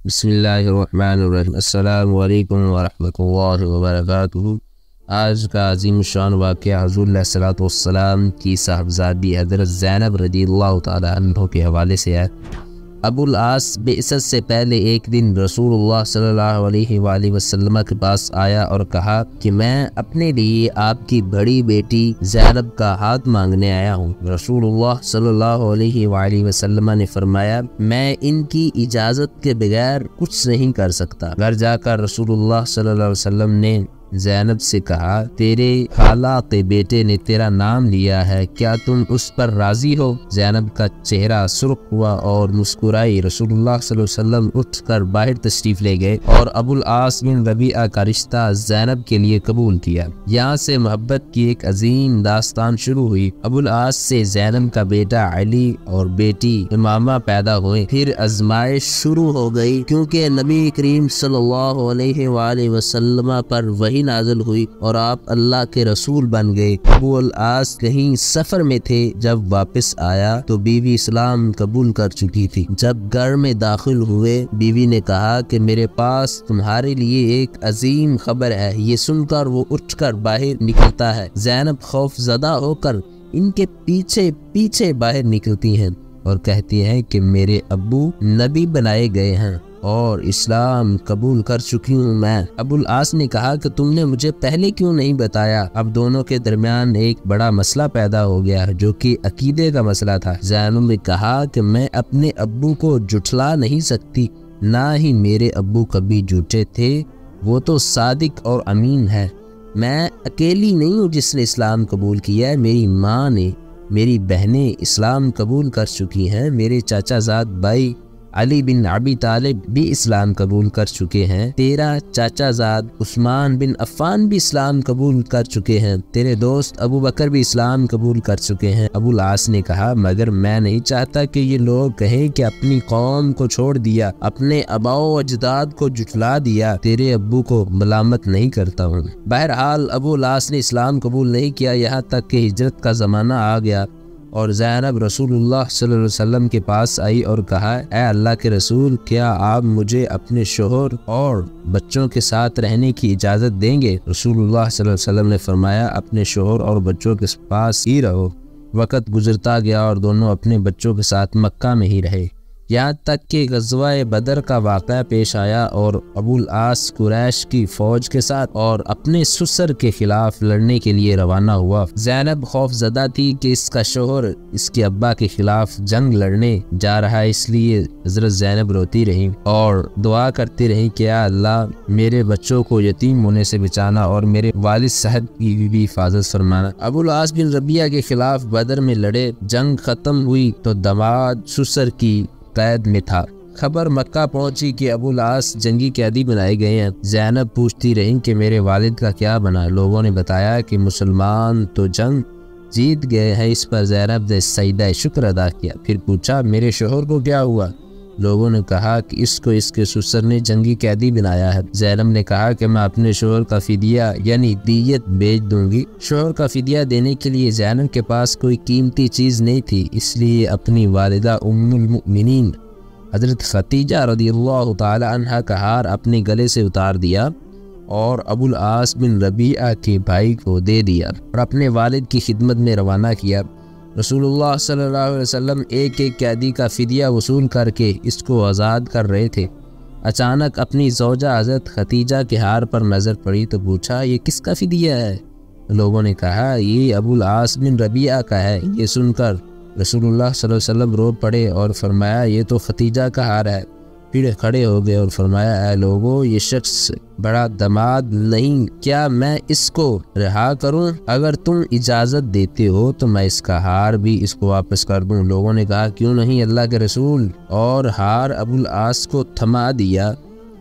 بسم اللہ الرحمن الرحیم۔ السلام علیکم ورحمۃ اللہ وبرکاتہ۔ آج کا عظیم شان واقعہ حضور علیہ الصلوۃ والسلام کی صاحبزادی حضرت زینب رضی اللہ تعالی عنہ کے حوالے سے ہے۔ ابو العاص بعثت سے پہلے ایک دن رسول اللہ صلی اللہ علیہ وآلہ وسلم کے پاس آیا اور کہا کہ میں اپنے لیے آپ کی بڑی بیٹی زینب کا ہاتھ مانگنے آیا ہوں۔ رسول اللہ صلی اللہ علیہ وآلہ وسلم نے فرمایا میں ان کی اجازت کے بغیر کچھ نہیں کر سکتا۔ گھر جا کر رسول اللہ صلی اللہ علیہ وسلم نے زینب سے کہا تیرے خالہ کے بیٹے نے تیرا نام لیا ہے، کیا تم اس پر راضی ہو؟ زینب کا چہرہ سرخ ہوا اور مسکرائی۔ رسول اللہ صلی اللہ علیہ وسلم اٹھ کر باہر تشریف لے گئے اور ابو العاص بن ربیعہ کا رشتہ زینب کے لیے قبول کیا۔ یہاں سے محبت کی ایک عظیم داستان شروع ہوئی۔ ابو العاص سے زینب کا بیٹا علی اور بیٹی امامہ پیدا ہوئے۔ پھر آزمائش شروع ہو گئی کیونکہ نبی کریم صلی اللہ علیہ وآلہ وسلم پر وحی نازل ہوئی اور آپ اللہ کے رسول بن گئے۔ ابو العاص کہیں سفر میں تھے، جب واپس آیا تو بیوی اسلام قبول کر چکی تھی۔ جب گھر میں داخل ہوئے بیوی نے کہا کہ میرے پاس تمہارے لیے ایک عظیم خبر ہے۔ یہ سن کر وہ اٹھ کر باہر نکلتا ہے۔ زینب خوف زدہ ہو کر ان کے پیچھے پیچھے باہر نکلتی ہیں اور کہتی ہیں کہ میرے ابو نبی بنائے گئے ہیں اور اسلام قبول کر چکی ہوں میں۔ ابو العاص نے کہا کہ تم نے مجھے پہلے کیوں نہیں بتایا؟ اب دونوں کے درمیان ایک بڑا مسئلہ پیدا ہو گیا جو کہ عقیدے کا مسئلہ تھا۔ زینب نے کہا کہ میں اپنے ابو کو جھٹلا نہیں سکتی، نہ ہی میرے ابو کبھی جھوٹے تھے، وہ تو صادق اور امین ہے۔ میں اکیلی نہیں ہوں جس نے اسلام قبول کیا ہے، میری ماں نے، میری بہنیں اسلام قبول کر چکی ہیں، میرے چاچا زاد بھائی علی بن ابی طالب بھی اسلام قبول کر چکے ہیں، تیرا چاچا زاد عثمان بن عفان بھی اسلام قبول کر چکے ہیں، تیرے دوست ابو بکر بھی اسلام قبول کر چکے ہیں۔ ابو العاص نے کہا مگر میں نہیں چاہتا کہ یہ لوگ کہیں کہ اپنی قوم کو چھوڑ دیا، اپنے آباؤ و اجداد کو جھٹلا دیا، تیرے ابو کو ملامت نہیں کرتا ہوں۔ بہرحال ابو العاص نے اسلام قبول نہیں کیا، یہاں تک کہ ہجرت کا زمانہ آ گیا اور زینب رسول اللہ صلی اللہ علیہ وسلم کے پاس آئی اور کہا اے اللہ کے رسول، کیا آپ مجھے اپنے شوہر اور بچوں کے ساتھ رہنے کی اجازت دیں گے؟ رسول اللہ صلی اللہ علیہ وسلم نے فرمایا اپنے شوہر اور بچوں کے پاس ہی رہو۔ وقت گزرتا گیا اور دونوں اپنے بچوں کے ساتھ مکہ میں ہی رہے، یہاں تک کہ غزوہ بدر کا واقعہ پیش آیا اور ابو العاص قریش کی فوج کے ساتھ اور اپنے سسر کے خلاف لڑنے کے لیے روانہ ہوا۔ زینب خوف زدہ تھی کہ اس کا شوہر اس کے ابا کے خلاف جنگ لڑنے جا رہا ہے، اس لیے حضرت زینب روتی رہی اور دعا کرتی رہی کہ یا اللہ میرے بچوں کو یتیم ہونے سے بچانا اور میرے والد صاحب کی بھی حفاظت فرمانا۔ ابو العاص بن ربیعہ کے خلاف بدر میں لڑے، جنگ ختم ہوئی تو دماد سسر کی قید میں تھا۔ خبر مکہ پہنچی کہ ابو العاص جنگی قیدی بنائے گئے ہیں۔ زینب پوچھتی رہی کہ میرے والد کا کیا بنا؟ لوگوں نے بتایا کہ مسلمان تو جنگ جیت گئے ہیں۔ اس پر زینب نے سجدہ شکر ادا کیا، پھر پوچھا میرے شوہر کو کیا ہوا؟ لوگوں نے کہا کہ اس کو اس کے سسر نے جنگی قیدی بنایا ہے۔ زینب نے کہا کہ میں اپنے شوہر کا فدیہ یعنی دیت بیچ دوں گی۔ شوہر کا فدیہ دینے کے لیے زینب کے پاس کوئی قیمتی چیز نہیں تھی، اس لیے اپنی والدہ ام المؤمنین حضرت ختیجہ رضی اللہ تعالی عنہ کا ہار اپنے گلے سے اتار دیا اور ابو العاص بن ربیعہ کے بھائی کو دے دیا اور اپنے والد کی خدمت میں روانہ کیا۔ رسول اللہ صلی اللہ علیہ وسلم ایک ایک قیدی کا فدیہ وصول کر کے اس کو آزاد کر رہے تھے۔ اچانک اپنی زوجہ حضرت ختیجہ کے ہار پر نظر پڑی تو پوچھا یہ کس کا فدیہ ہے؟ لوگوں نے کہا یہ ابو العاص بن ربیعہ کا ہے۔ یہ سن کر رسول اللہ صلی اللہ علیہ وسلم رو پڑے اور فرمایا یہ تو ختیجہ کا ہار ہے۔ پھر کھڑے ہو گئے اور فرمایا اے لوگو یہ شخص بڑا دماد نہیں، کیا میں اس کو رہا کروں؟ اگر تم اجازت دیتے ہو تو میں اس کا ہار بھی اس کو واپس کر دوں۔ لوگوں نے کہا کیوں نہیں اللہ کے رسول، اور ہار ابو العاص کو تھما دیا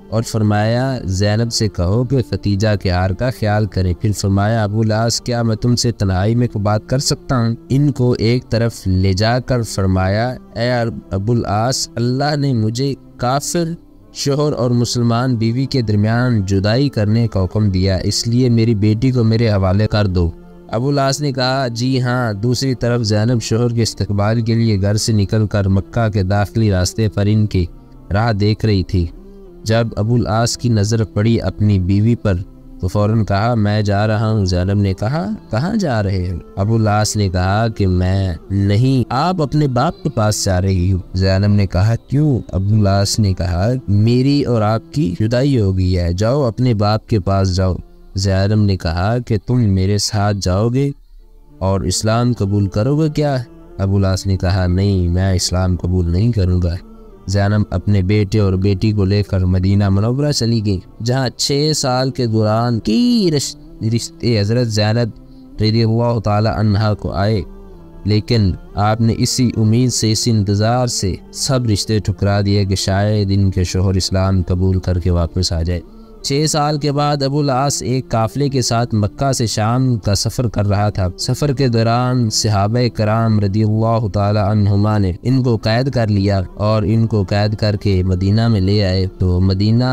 اور فرمایا زینب سے کہو کہ ختیجہ کے ہار کا خیال کریں۔ پھر فرمایا ابو العاص کیا میں تم سے تنہائی میں بات کر سکتا ہوں؟ ان کو ایک طرف لے جا کر فرمایا اے ابو العاص، اللہ نے مجھے کافر شوہر اور مسلمان بیوی کے درمیان جدائی کرنے کا حکم دیا، اس لیے میری بیٹی کو میرے حوالے کر دو۔ ابو العاص نے کہا جی ہاں۔ دوسری طرف زینب شوہر کے استقبال کے لیے گھر سے نکل کر مکہ کے داخلی راستے پر ان کی راہ دیکھ رہی تھی۔ جب ابو العاص کی نظر پڑی اپنی بیوی پر تو فوراً کہا میں جا رہا ہوں۔ زینب نے کہا کہاں جا رہے ہو؟ ابو العاص نے کہا کہ میں نہیں، آپ اپنے باپ کے پاس جا رہی ہوں۔ زینب نے کہا کیوں؟ ابو العاص نے کہا میری اور آپ کی جدائی ہو گئی ہے، جاؤ اپنے باپ کے پاس جاؤ۔ زینب نے کہا کہ تم میرے ساتھ جاؤ گے اور اسلام قبول کرو گے کیا؟ ابو العاص نے کہا نہیں، میں اسلام قبول نہیں کروں گا۔ زینب اپنے بیٹے اور بیٹی کو لے کر مدینہ منورہ چلی گئی، جہاں 6 سال کے دوران کئی رشتے حضرت زینب رضی اللہ تعالی عنہا کو آئے، لیکن آپ نے اسی امید سے، اس انتظار سے سب رشتے ٹھکرا دیے کہ شاید ان کے شوہر اسلام قبول کر کے واپس آ جائے۔ 6 سال کے بعد ابو العاص ایک قافلے کے ساتھ مکہ سے شام کا سفر کر رہا تھا۔ سفر کے دوران صحابہ کرام رضی اللہ تعالی عنہما نے ان کو قید کر لیا اور ان کو قید کر کے مدینہ میں لے آئے۔ تو مدینہ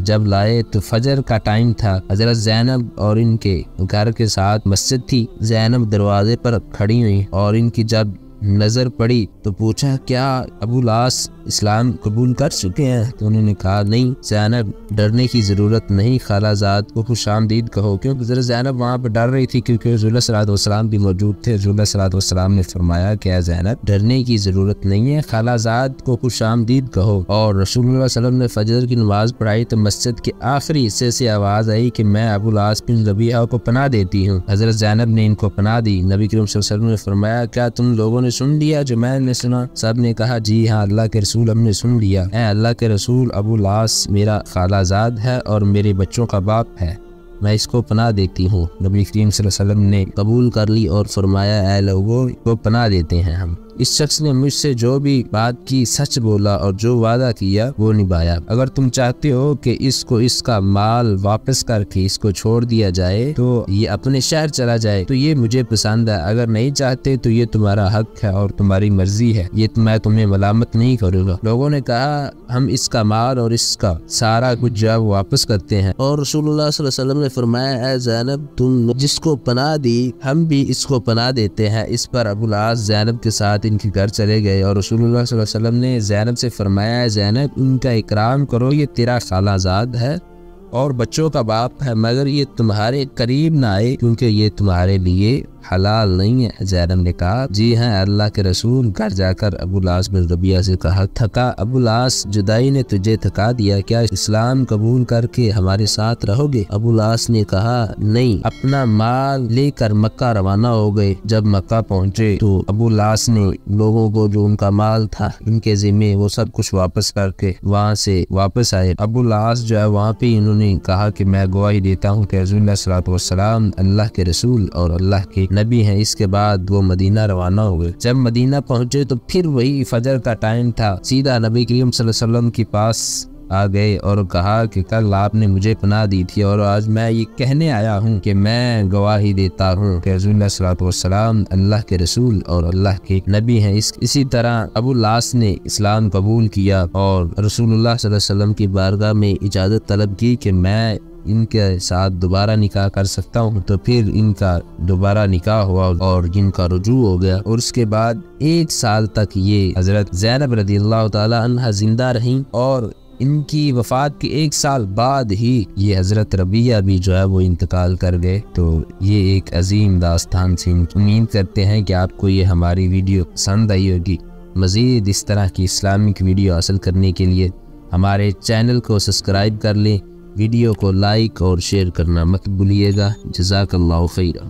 جب لائے تو فجر کا ٹائم تھا۔ حضرت زینب اور ان کے گھر کے ساتھ مسجد تھی۔ زینب دروازے پر کھڑی ہوئی اور ان کی جب نظر پڑی تو پوچھا کیا ابو العاص اسلام قبول کر چکے ہیں؟ تو انہوں نے کہا نہیں۔ زینب ڈرنے کی ضرورت نہیں، خالہ زاد کو خوش آمدید کہو، کیونکہ حضرت زینب وہاں پہ ڈر رہی تھی کیونکہ رسول اللہ صلی اللہ علیہ وسلم بھی موجود تھے۔ رسول اللہ صلی اللہ علیہ وسلم نے فرمایا کہ اے زینب ڈرنے کی ضرورت نہیں ہے، خالہ زاد کو خوش آمدید کہو۔ اور رسول اللہ صلی اللہ علیہ وسلم نے فجر کی نماز پڑھائی تو مسجد کے آخری حصے سے آواز آئی کہ میں ابو العاص بن ربیعہ کو پناہ دیتی ہوں۔ حضرت زینب نے ان کو پناہ دی۔ نبی کریم صلی اللہ علیہ وسلم نے فرمایا کیا تم لوگوں نے سن لیا جو میں نے سنا؟ سب نے کہا جی ہاں اللہ کے رسول ہم نے سن لیا۔ اے اللہ کے رسول، ابو العاص میرا خالہ زاد ہے اور میرے بچوں کا باپ ہے، میں اس کو پناہ دیتی ہوں۔ نبی کریم صلی اللہ علیہ وسلم نے قبول کر لی اور فرمایا اے لوگوں کو پناہ دیتے ہیں ہم۔ اس شخص نے مجھ سے جو بھی بات کی سچ بولا اور جو وعدہ کیا وہ نبھایا۔ اگر تم چاہتے ہو کہ اس کو اس کا مال واپس کر کے اس کو چھوڑ دیا جائے تو یہ اپنے شہر چلا جائے تو یہ مجھے پسند ہے، اگر نہیں چاہتے تو یہ تمہارا حق ہے اور تمہاری مرضی ہے، یہ میں تمہیں ملامت نہیں کروں گا۔ لوگوں نے کہا ہم اس کا مال اور اس کا سارا کچھ جب واپس کرتے ہیں۔ اور رسول اللہ صلی اللہ علیہ وسلم نے فرمایا اے زینب تم جس کو پناہ دی ہم بھی اس کو پناہ دیتے ہیں۔ اس پر ابو العاص زینب کے ساتھ ان کے گھر چلے گئے اور رسول اللہ صلی اللہ علیہ وسلم نے زینب سے فرمایا زینب ان کا اکرام کرو، یہ تیرا خالہ زاد ہے اور بچوں کا باپ ہے، مگر یہ تمہارے قریب نہ آئے کیونکہ یہ تمہارے لیے حلال نہیں ہے۔ زینب نے کہا جی ہاں اللہ کے رسول۔ گھر جا کر ابو العاص بن ربیعہ سے کہا تھکا ابو العاص جدائی نے تجھے تھکا دیا، کیا اسلام قبول کر کے ہمارے ساتھ رہو گے؟ ابو العاص نے کہا نہیں۔ اپنا مال لے کر مکہ روانہ ہو گئے۔ جب مکہ پہنچے تو ابو العاص نے لوگوں کو جو ان کا مال تھا ان کے ذمے وہ سب کچھ واپس کر کے وہاں سے واپس آئے۔ ابو العاص جو ہے وہاں پہ انہوں نے کہا کہ میں گواہی دیتا ہوں کہ رسول اللہ صلی اللہ علیہ وسلم اللہ کے رسول اور اللہ کے نبی ہیں۔ اس کے بعد وہ مدینہ روانہ ہو گئے۔ جب مدینہ پہنچے تو پھر وہی فجر کا ٹائم تھا، سیدھا نبی کریم صلی اللہ علیہ وسلم کے پاس آ گئے اور کہا کہ کل آپ نے مجھے پناہ دی تھی اور آج میں یہ کہنے آیا ہوں کہ میں گواہی دیتا ہوں کہ رسول اللہ صلی اللہ علیہ وسلم اللہ کے رسول اور اللہ کے نبی ہیں۔ اسی طرح ابو العاص نے اسلام قبول کیا اور رسول اللہ صلی اللہ علیہ وسلم کی بارگاہ میں اجازت طلب کی کہ میں ان کے ساتھ دوبارہ نکاح کر سکتا ہوں، تو پھر ان کا دوبارہ نکاح ہوا اور جن کا رجوع ہو گیا۔ اور اس کے بعد 1 سال تک یہ حضرت زینب رضی اللہ تعالی عنہا زندہ رہیں اور ان کی وفات کے 1 سال بعد ہی یہ حضرت ربیعہ بھی جو ہے وہ انتقال کر گئے۔ تو یہ ایک عظیم داستان تھی۔ امید کرتے ہیں کہ آپ کو یہ ہماری ویڈیو پسند آئی ہوگی۔ مزید اس طرح کی اسلامک ویڈیو حاصل کرنے کے لیے ہمارے چینل کو سبسکرائب کر لیں، ویڈیو کو لائک اور شیئر کرنا مت بھولیے گا۔ جزاک اللہ خیرہ۔